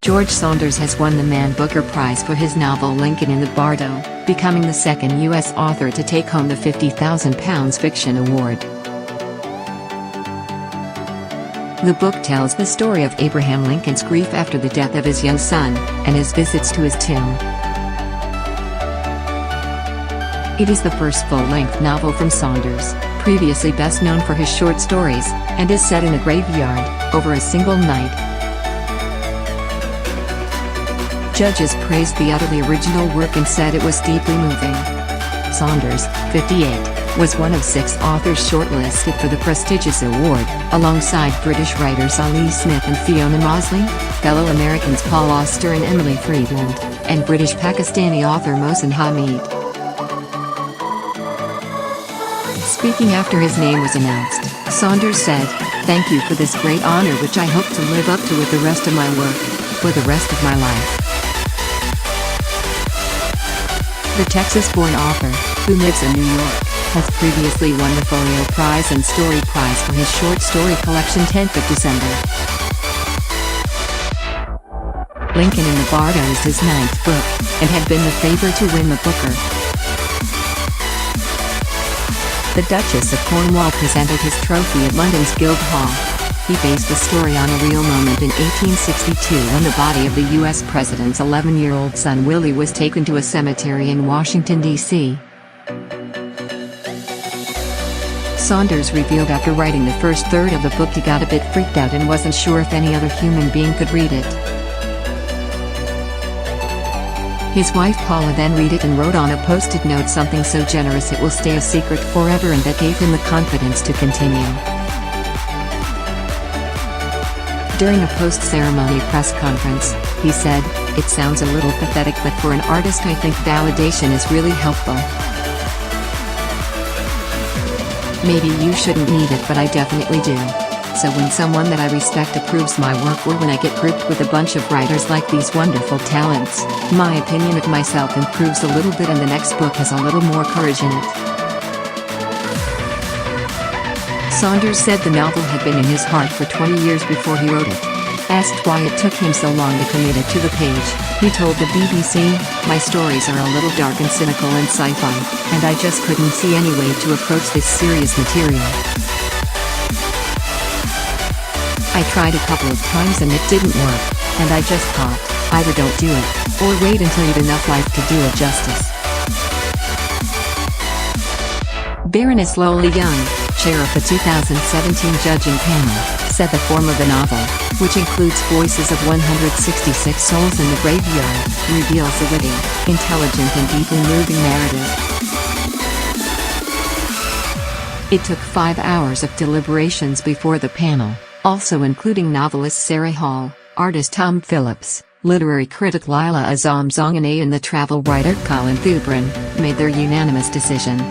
George Saunders has won the Man Booker Prize for his novel Lincoln in the Bardo, becoming the second U.S. author to take home the £50,000 fiction award. The book tells the story of Abraham Lincoln's grief after the death of his young son, and his visits to his tomb. It is the first full-length novel from Saunders, previously best known for his short stories, and is set in a graveyard, over a single night. Judges praised the utterly original work and said it was deeply moving. Saunders, 58, was one of 6 authors shortlisted for the prestigious award, alongside British writers Ali Smith and Fiona Mosley, fellow Americans Paul Auster and Emily Friedland, and British-Pakistani author Mohsin Hamid. Speaking after his name was announced, Saunders said, "Thank you for this great honor which I hope to live up to with the rest of my work, for the rest of my life." The Texas-born author, who lives in New York, has previously won the Folio Prize and Story Prize for his short story collection 10th of December. Lincoln in the Bardo is his 9th book, and had been the favorite to win the Booker. The Duchess of Cornwall presented his trophy at London's Guildhall. He based the story on a real moment in 1862 when the body of the U.S. President's 11-year-old son Willie was taken to a cemetery in Washington, D.C. Saunders revealed after writing the first third of the book he got a bit freaked out and wasn't sure if any other human being could read it. His wife Paula then read it and wrote on a post-it note something so generous it will stay a secret forever, and that gave him the confidence to continue. During a post-ceremony press conference, he said, "It sounds a little pathetic, but for an artist I think validation is really helpful. Maybe you shouldn't need it, but I definitely do. So when someone that I respect approves my work, or when I get grouped with a bunch of writers like these wonderful talents, my opinion of myself improves a little bit and the next book has a little more courage in it." Saunders said the novel had been in his heart for 20 years before he wrote it. Asked why it took him so long to commit it to the page, he told the BBC, "My stories are a little dark and cynical and sci-fi, and I just couldn't see any way to approach this serious material. I tried a couple of times and it didn't work, and I just thought, either don't do it, or wait until you've enough life to do it justice." Baroness Lola Young, chair of the 2017 judging panel, said the form of the novel, which includes voices of 166 souls in the graveyard, reveals a witty, intelligent and deeply moving narrative. It took 5 hours of deliberations before the panel, also including novelist Sarah Hall, artist Tom Phillips, literary critic Lila Azamzongane and the travel writer Colin Thubron, made their unanimous decision.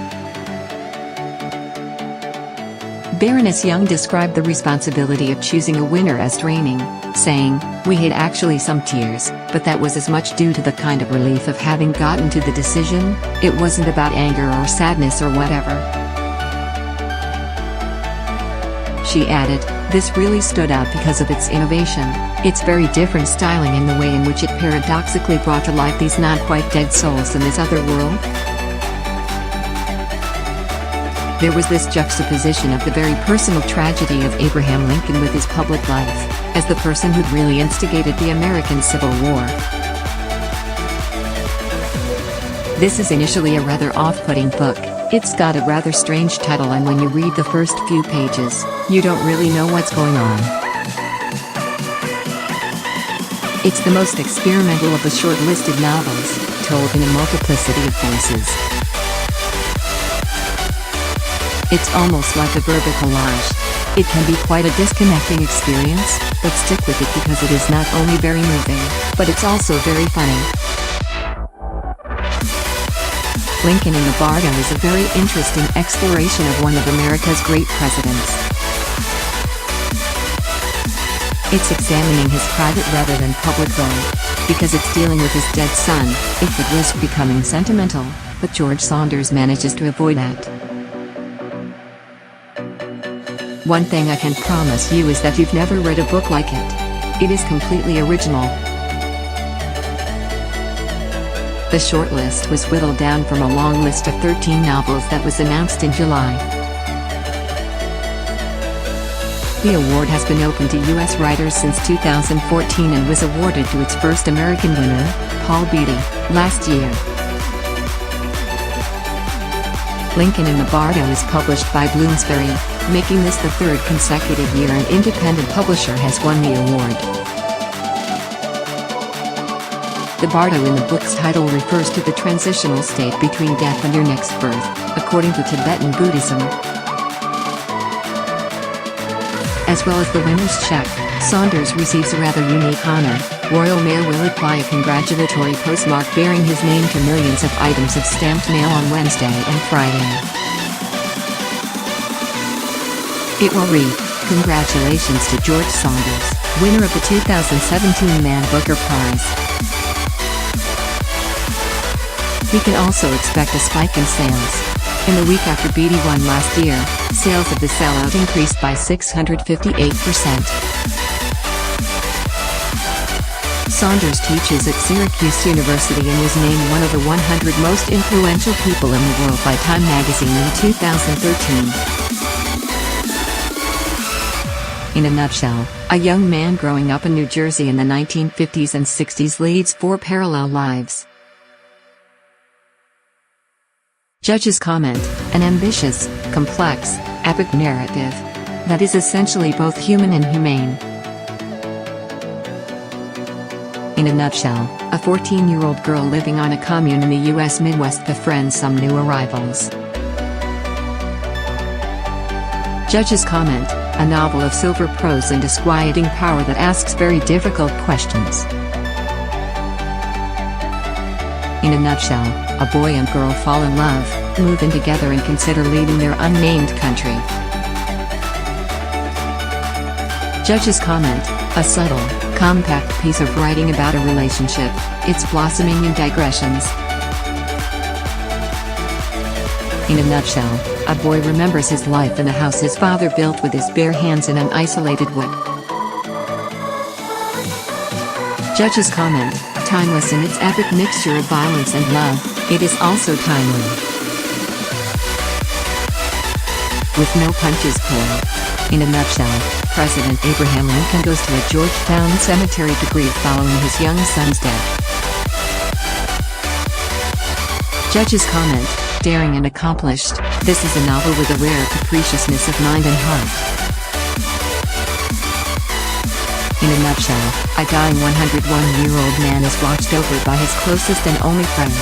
Baroness Young described the responsibility of choosing a winner as draining, saying, "We had actually some tears, but that was as much due to the kind of relief of having gotten to the decision. It wasn't about anger or sadness or whatever." She added, "This really stood out because of its innovation, its very different styling and the way in which it paradoxically brought to life these not quite dead souls in this other world. There was this juxtaposition of the very personal tragedy of Abraham Lincoln with his public life, as the person who'd really instigated the American Civil War. This is initially a rather off-putting book. It's got a rather strange title, and when you read the first few pages, you don't really know what's going on. It's the most experimental of the short-listed novels, told in a multiplicity of voices. It's almost like a verbal collage. It can be quite a disconnecting experience, but stick with it because it is not only very moving, but it's also very funny." Lincoln in the Bardo is a very interesting exploration of one of America's great presidents. It's examining his private rather than public life, because it's dealing with his dead son. It could risk becoming sentimental, but George Saunders manages to avoid that. "One thing I can promise you is that you've never read a book like it. It is completely original. The shortlist was whittled down from a long list of 13 novels that was announced in July. The award has been open to U.S. writers since 2014 and was awarded to its first American winner, Paul Beatty, last year. Lincoln in the Bardo is published by Bloomsbury, making this the third consecutive year an independent publisher has won the award. The Bardo in the book's title refers to the transitional state between death and your next birth, according to Tibetan Buddhism. As well as the winner's check, Saunders receives a rather unique honor. Royal Mail will apply a congratulatory postmark bearing his name to millions of items of stamped mail on Wednesday and Friday. It will read, "Congratulations to George Saunders, winner of the 2017 Man Booker Prize." We can also expect a spike in sales. In the week after Beatty won last year, sales of the sellout increased by 658%. Saunders teaches at Syracuse University and was named one of the 100 most influential people in the world by Time magazine in 2013. In a nutshell, a young man growing up in New Jersey in the 1950s and 60s leads 4 parallel lives. Judges comment, an ambitious, complex, epic narrative that is essentially both human and humane. In a nutshell, a 14-year-old girl living on a commune in the U.S. Midwest befriends some new arrivals. Judges comment, a novel of silver prose and disquieting power that asks very difficult questions. In a nutshell, a boy and girl fall in love, move in together and consider leaving their unnamed country. Judges comment, a subtle, compact piece of writing about a relationship, its blossoming and digressions. In a nutshell, a boy remembers his life in the house his father built with his bare hands in an isolated wood. Judges comment, timeless in its epic mixture of violence and love, it is also timely. With no punches pulled. In a nutshell, President Abraham Lincoln goes to a Georgetown cemetery to grieve following his young son's death. Judges comment, daring and accomplished, this is a novel with a rare capriciousness of mind and heart. In a nutshell, a dying 101-year-old man is watched over by his closest and only friend.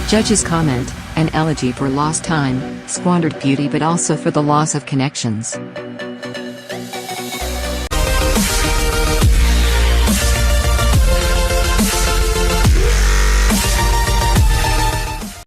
Judges comment, an elegy for lost time, squandered beauty but also for the loss of connections.